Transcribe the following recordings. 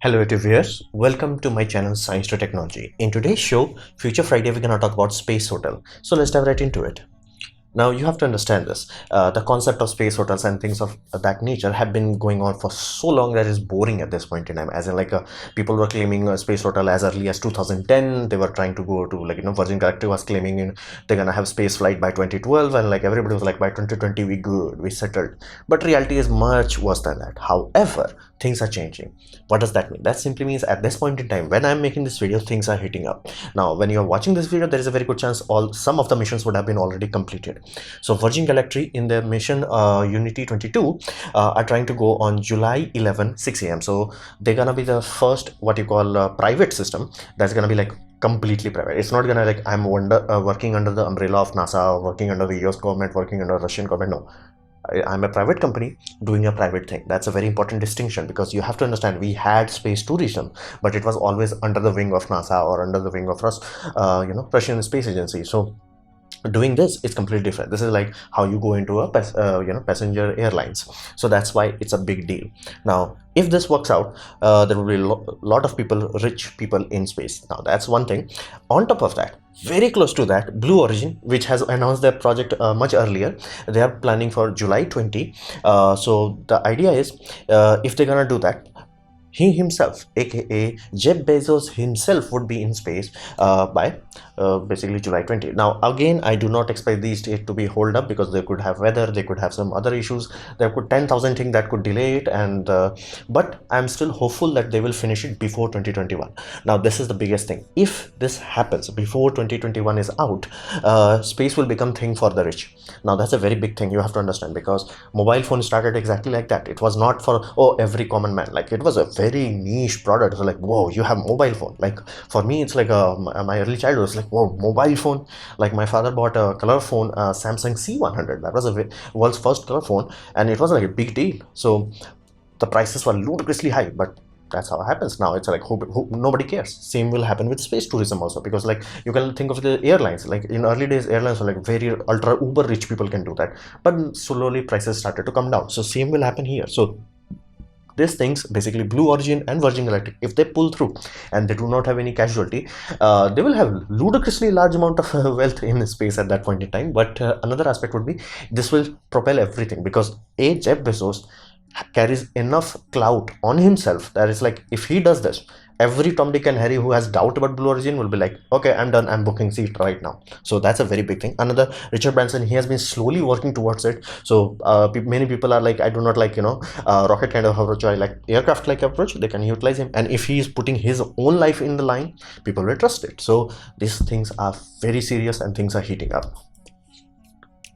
Hello YouTube viewers, welcome to my channel Science to Technology. In today's show, Future Friday, we're gonna talk about space hotel. So let's dive right into it. Now you have to understand this. The concept of space hotels and things of that nature have been going on for so long that it's boring at this point in time. As in, people were claiming a space hotel as early as 2010. They were trying to go to Virgin Galactic was claiming they're gonna have space flight by 2012, and everybody was like by 2020 we good, we settled. But reality is much worse than that. However, things are changing. What does that mean? That simply means at this point in time, when I'm making this video, things are heating up. Now, when you're watching this video, there is a very good chance some of the missions would have been already completed. So Virgin Galactic in their mission Unity 22 are trying to go on July 11 6 a.m. So they're gonna be the first what you call private system that's gonna be completely private. It's not gonna I'm working under the umbrella of NASA, or working under the US government, working under Russian government. No, I'm a private company doing a private thing. That's a very important distinction, because you have to understand we had space tourism, but it was always under the wing of NASA or under the wing of Russian space agency. So doing this is completely different. This is like how you go into a passenger airlines. So that's why it's a big deal. Now if this works out, there will be a lot of people, rich people in space. Now that's one thing. On top of that, very close to that, Blue Origin, which has announced their project much earlier, they are planning for July 20. So the idea is, if they're gonna do that, he himself, aka Jeff Bezos himself, would be in space by basically July 20. Now again, I do not expect these dates to be hold up, because they could have weather, they could have some other issues, there could 10,000 things that could delay it, and but I'm still hopeful that they will finish it before 2021. Now this is the biggest thing. If this happens before 2021 is out, space will become thing for the rich. Now that's a very big thing you have to understand, because mobile phone started exactly like that. It was not for every common man. It was a very niche product. So whoa, you have mobile phone. For me, it's my early childhood was whoa, mobile phone. My father bought a color phone, Samsung C100. That was a world's first color phone, and it was a big deal. So the prices were ludicrously high, but that's how it happens now. It's nobody cares. Same will happen with space tourism also, because you can think of the airlines. In early days, airlines were very ultra uber rich people can do that, but slowly prices started to come down. So same will happen here. So these things, basically Blue Origin and Virgin Galactic, if they pull through and they do not have any casualty, they will have ludicrously large amount of wealth in space at that point in time. But another aspect would be, this will propel everything, because Jeff Bezos carries enough clout on himself that is if he does this, every Tom, Dick and Harry who has doubt about Blue Origin will be okay, I'm done, I'm booking seat right now. So that's a very big thing. Another, Richard Branson, he has been slowly working towards it. So many people are I do not rocket kind of approach, I like aircraft like approach. They can utilize him, and if he is putting his own life in the line, people will trust it. So these things are very serious, and things are heating up.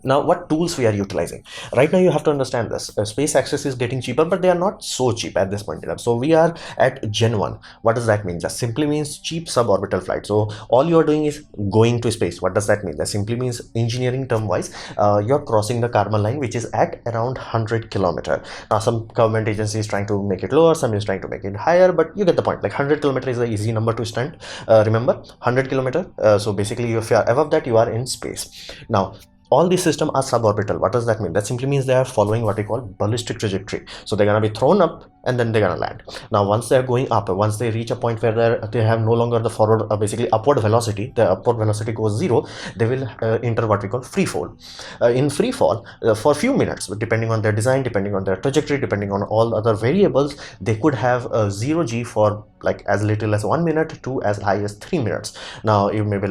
Now, what tools we are utilizing right now, you have to understand this. Space access is getting cheaper, but they are not so cheap at this point in time. So we are at Gen 1. What does that mean? That simply means cheap suborbital flight. So all you are doing is going to space. What does that mean? That simply means, engineering term wise, you're crossing the Kármán line, which is at around 100 kilometer. Now some government agency is trying to make it lower, some is trying to make it higher, but you get the point. 100 kilometer is an easy number to stand. Remember, 100 kilometer. So basically, if you are above that, you are in space. Now all these systems are suborbital. What does that mean? That simply means they are following what we call ballistic trajectory. So they're going to be thrown up, and then they're going to land. Now once they're going up, once they reach a point where they have no longer the forward, basically upward velocity, the upward velocity goes zero, they will enter what we call free fall. In free fall, for a few minutes, depending on their design, depending on their trajectory, depending on all other variables, they could have 0G for as little as 1 minute to as high as 3 minutes. Now you may be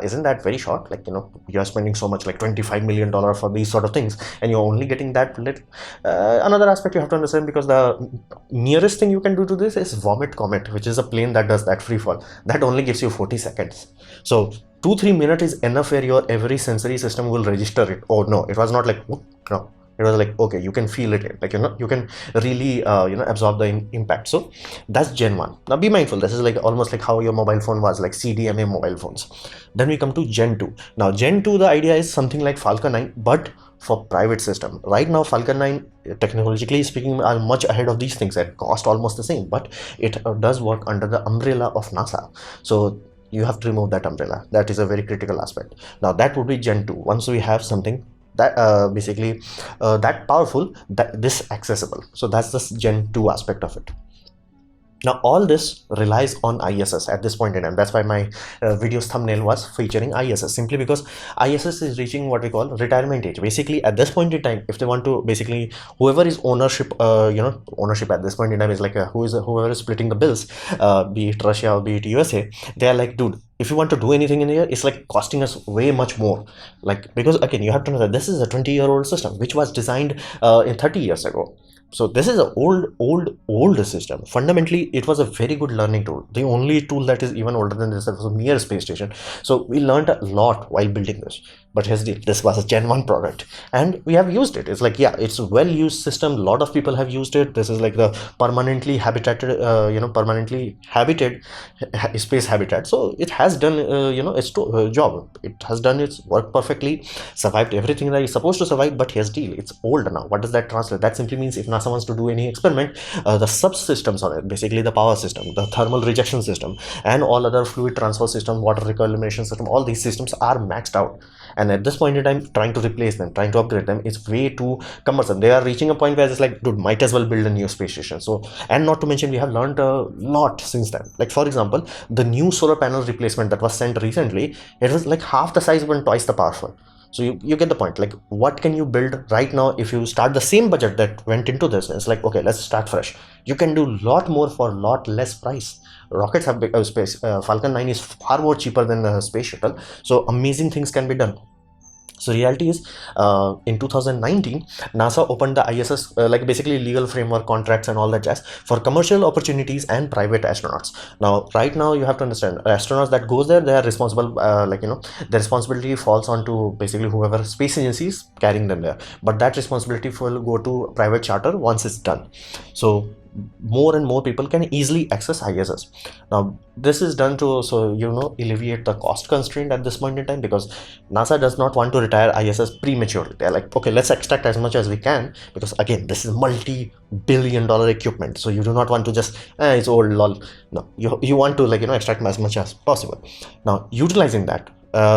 isn't that very short? You're spending so much, $25 million for these sort of things, and you're only getting that little. Another aspect you have to understand, because the nearest thing you can do to this is Vomit Comet, which is a plane that does that free fall. That only gives you 40 seconds. So 2-3 minutes is enough where your every sensory system will register it. Oh no, it was not no. It was okay, you can feel it, you can really absorb the impact. So that's Gen 1. Now be mindful, this is almost like how your mobile phone was, CDMA mobile phones. Then we come to Gen 2. Now Gen 2, the idea is something like Falcon 9, but for private system. Right now Falcon 9, technologically speaking, are much ahead of these things at cost, almost the same, but it does work under the umbrella of NASA. So you have to remove that umbrella. That is a very critical aspect. Now that would be Gen 2. Once we have something that basically that powerful, that this accessible. So that's the Gen 2 aspect of it. Now all this relies on ISS at this point in time. That's why my video's thumbnail was featuring ISS, simply because ISS is reaching what we call retirement age. Basically, at this point in time, if they want to, basically whoever is ownership, ownership at this point in time is like whoever is splitting the bills, be it Russia or be it USA. They are like, dude, if you want to do anything in here, it's like costing us way much more. Like, because again, you have to know that this is a 20-year-old system which was designed in 30 years ago. So this is an old system. Fundamentally, it was a very good learning tool. The only tool that is even older than this was a mere space station. So we learned a lot while building this. But here's the, this was a Gen 1 product, and we have used it. It's like, yeah, it's a well-used system. A lot of people have used it. This is like the permanently habitated, permanently habited space habitat. So it has done, its job. It has done its work perfectly, survived everything that it's supposed to survive. But here's the deal: it's old now. What does that translate? That simply means if NASA wants to do any experiment, the subsystems on it, basically the power system, the thermal rejection system, and all other fluid transfer system, water recalibration system, all these systems are maxed out. And at this point in time, trying to replace them, trying to upgrade them is way too cumbersome. They are reaching a point where it's like, dude, might as well build a new space station. So, and not to mention, we have learned a lot since then. Like, for example, the new solar panel replacement that was sent recently, it was like half the size but twice the powerful. So you get the point. Like, what can you build right now if you start the same budget that went into this? It's like, okay, let's start fresh. You can do a lot more for a lot less price. Rockets have big space. Falcon 9 is far more cheaper than the space shuttle. So amazing things can be done. So reality is, in 2019, NASA opened the ISS, like basically legal framework, contracts and all that jazz for commercial opportunities and private astronauts. Now, right now you have to understand, astronauts that goes there, they are responsible, the responsibility falls on to basically whoever space agencies carrying them there. But that responsibility will go to private charter once it's done. So more and more people can easily access ISS. Now this is done to also, alleviate the cost constraint at this point in time, because NASA does not want to retire ISS prematurely. They're like, okay, let's extract as much as we can, because again, this is multi-billion-dollar equipment. So you do not want to just, it's old, lol. No, you want to, extract as much as possible. Now, utilizing that,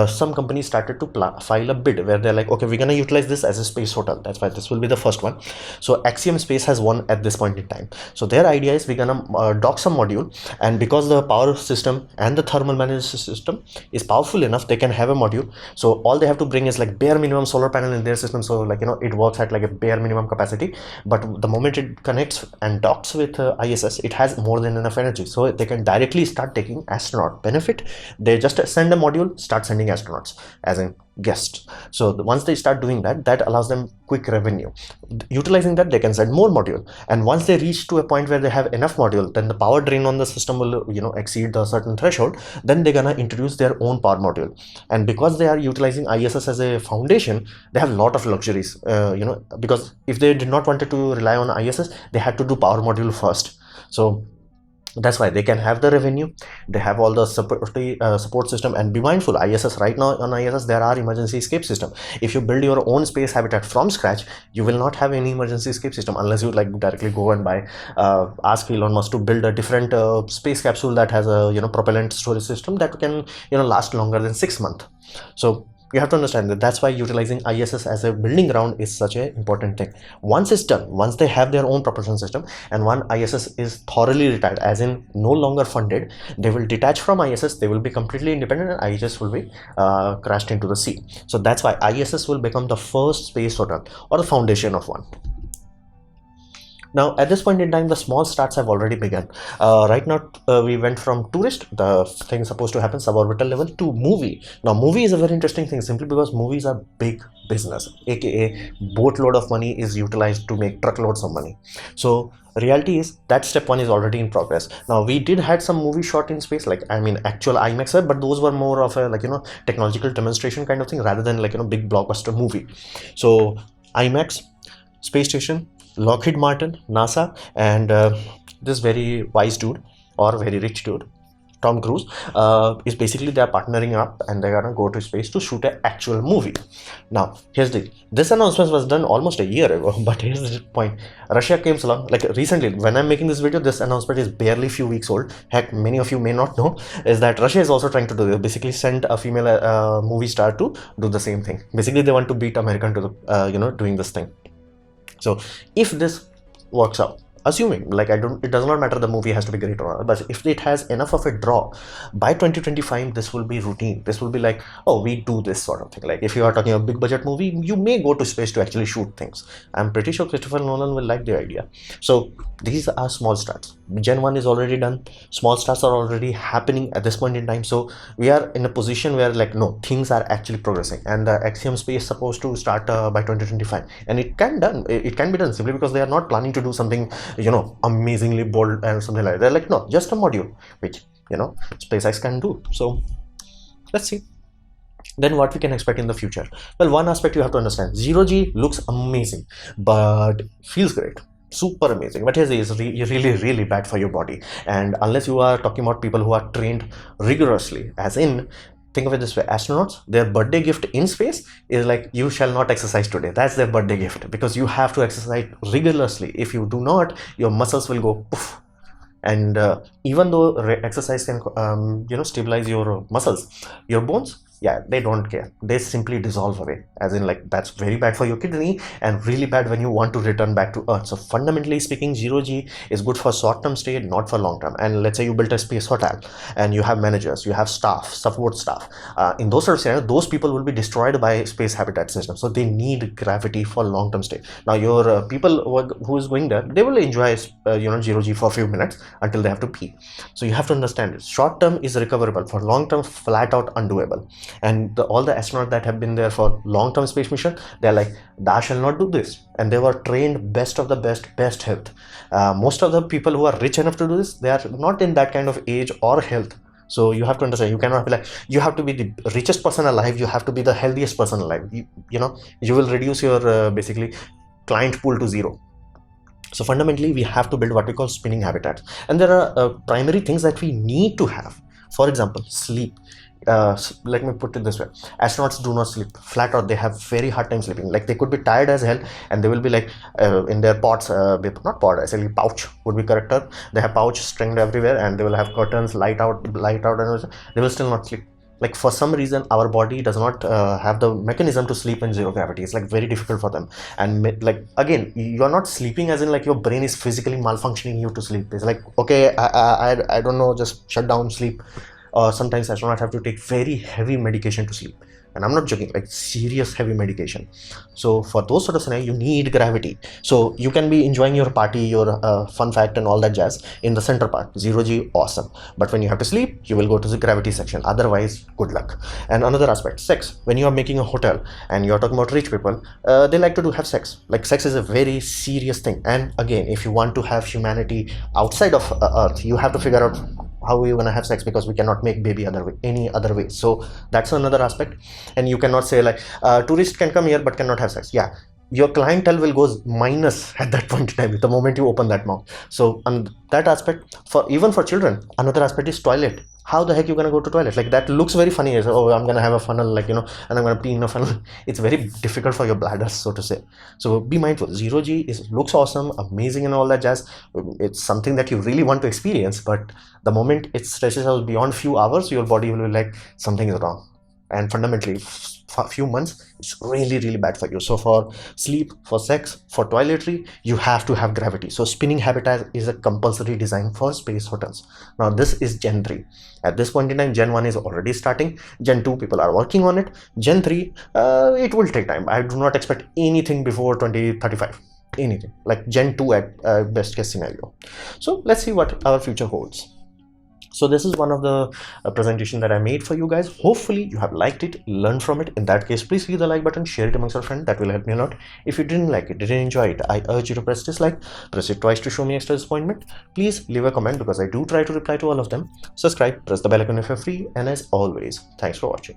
some companies started to file a bid where they're like, okay, we're gonna utilize this as a space hotel. That's why this will be the first one. So Axiom Space has won at this point in time. So their idea is we're gonna dock some module, and because the power system and the thermal management system is powerful enough, they can have a module. So all they have to bring is like bare minimum solar panel in their system. So it works at like a bare minimum capacity, but the moment it connects and docks with ISS, it has more than enough energy, so they can directly start taking astronaut benefit. They just send a module, start sending astronauts as in guests. So once they start doing that, that allows them quick revenue. Utilizing that, they can send more module, and once they reach to a point where they have enough module, then the power drain on the system will exceed the certain threshold. Then they're gonna introduce their own power module, and because they are utilizing ISS as a foundation, they have a lot of luxuries, because if they did not wanted to rely on ISS, they had to do power module first. So that's why they can have the revenue. They have all the support system. And be mindful, ISS right now, on ISS there are emergency escape system. If you build your own space habitat from scratch, you will not have any emergency escape system unless you directly go and buy, ask Elon Musk to build a different space capsule that has a propellant storage system that can last longer than 6 months. So you have to understand that that's why utilizing ISS as a building ground is such an important thing. Once it's done, once they have their own propulsion system, and when ISS is thoroughly retired, as in no longer funded, they will detach from ISS, they will be completely independent, and ISS will be crashed into the sea. So that's why ISS will become the first space hotel, or the foundation of one. Now, at this point in time, the small starts have already begun. Right now, we went from tourist, the thing supposed to happen suborbital level, to movie. Now, movie is a very interesting thing, simply because movies are big business, aka boatload of money is utilized to make truckloads of money. So reality is that step one is already in progress. Now, we did had some movie shot in space, actual IMAX, but those were more of a technological demonstration kind of thing, rather than big blockbuster movie. So IMAX, space station, Lockheed Martin, NASA, and this very wise dude, or very rich dude, Tom Cruise, is basically they are partnering up, and they're gonna go to space to shoot an actual movie. Now, here's this announcement was done almost a year ago, but here's the point: Russia came along recently. When I'm making this video, this announcement is barely few weeks old. Heck, many of you may not know is that Russia is also trying to do this. Basically, send a female movie star to do the same thing. Basically, they want to beat American to the doing this thing. So if this works out, assuming, like, it does not matter the movie has to be great or not, but if it has enough of a draw, by 2025 this will be routine. This will be like, oh, we do this sort of thing. Like if you are talking a big budget movie, you may go to space to actually shoot things. I'm pretty sure Christopher Nolan will like the idea. So these are small starts. Gen 1 is already done, small starts are already happening at this point in time. So we are in a position where, like, no, things are actually progressing, and the Axiom space is supposed to start by 2025, and it can be done simply because they are not planning to do something, amazingly bold and something like that. They're like, no, just a module which, SpaceX can do. So let's see then what we can expect in the future. Well, one aspect you have to understand, 0G looks amazing, but feels great, super amazing, but is really bad for your body. And unless you are talking about people who are trained rigorously, as in, think of it this way, astronauts, their birthday gift in space is like, you shall not exercise today. That's their birthday gift, because you have to exercise rigorously. If you do not, your muscles will go poof. And even though exercise can stabilize your muscles, your bones, yeah, they don't care. They simply dissolve away, as in, like, that's very bad for your kidney and really bad when you want to return back to Earth. So fundamentally speaking, 0G is good for short-term stay, not for long-term. And let's say you built a space hotel and you have managers, you have staff, support staff. In those sort of scenarios, those people will be destroyed by space habitat system. So they need gravity for long-term stay. Now your people who is going there, they will enjoy 0G for a few minutes until they have to pee. So you have to understand it. Short-term is recoverable, for long-term, flat out undoable. And all the astronauts that have been there for long-term space mission, they're like, thou shall not do this. And they were trained best of the best health. Most of the people who are rich enough to do this, they are not in that kind of age or health. So you have to understand, you cannot be like, you have to be the richest person alive, you have to be the healthiest person alive. You will reduce your basically client pool to zero. So fundamentally, we have to build what we call spinning habitats. And there are primary things that we need to have. For example, sleep. Let me put it this way, astronauts do not sleep, flat out. They have very hard time sleeping. Like, they could be tired as hell and they will be like in their pods, not pod, actually pouch would be correcter. They have pouch stringed everywhere and they will have curtains, light out, and they will still not sleep. Like, for some reason our body does not have the mechanism to sleep in zero gravity. It's like very difficult for them. And like, again, you're not sleeping as in like your brain is physically malfunctioning you to sleep. It's like, okay, I don't know, just shut down, sleep. Sometimes astronauts have to take very heavy medication to sleep, and I'm not joking, like serious heavy medication. So for those sort of scenarios, you need gravity. So you can be enjoying your party, your fun fact and all that jazz in the center part, 0G, awesome. But when you have to sleep, you will go to the gravity section. Otherwise, good luck. And another aspect, sex. When you are making a hotel and you're talking about rich people, they like to have sex. Like, sex is a very serious thing. And again, if you want to have humanity outside of Earth, you have to figure out how are you going to have sex, because we cannot make baby any other way. So that's another aspect. And you cannot say like, tourists can come here but cannot have sex. Yeah, your clientele will go minus at that point in time the moment you open that mouth. So on that aspect, even for children, another aspect is toilet. How the heck you gonna go to toilet? Like, that looks very funny. Oh, I'm gonna have a funnel, like, and I'm gonna pee in a funnel. It's very difficult for your bladder, so to say. So be mindful. 0G looks awesome, amazing and all that jazz. It's something that you really want to experience, but the moment it stretches out beyond few hours, your body will be like, something is wrong. And fundamentally, for a few months, it's really bad for you. So for sleep, for sex, for toiletry, you have to have gravity. So spinning habitat is a compulsory design for space hotels. Now this is Gen 3. At this point in time, Gen 1 is already starting. Gen 2, people are working on it. Gen 3, it will take time. I do not expect anything before 2035. Anything. Like Gen 2 at best case scenario. So let's see what our future holds. So this is one of the presentation that I made for you guys. Hopefully you have liked it, learned from it. In that case, please click the like button, share it amongst your friends. That will help me a lot. If you didn't like it, didn't enjoy it, I urge you to press dislike, press it twice to show me extra disappointment. Please leave a comment, because I do try to reply to all of them. Subscribe, press the bell icon if you're free, and as always, thanks for watching.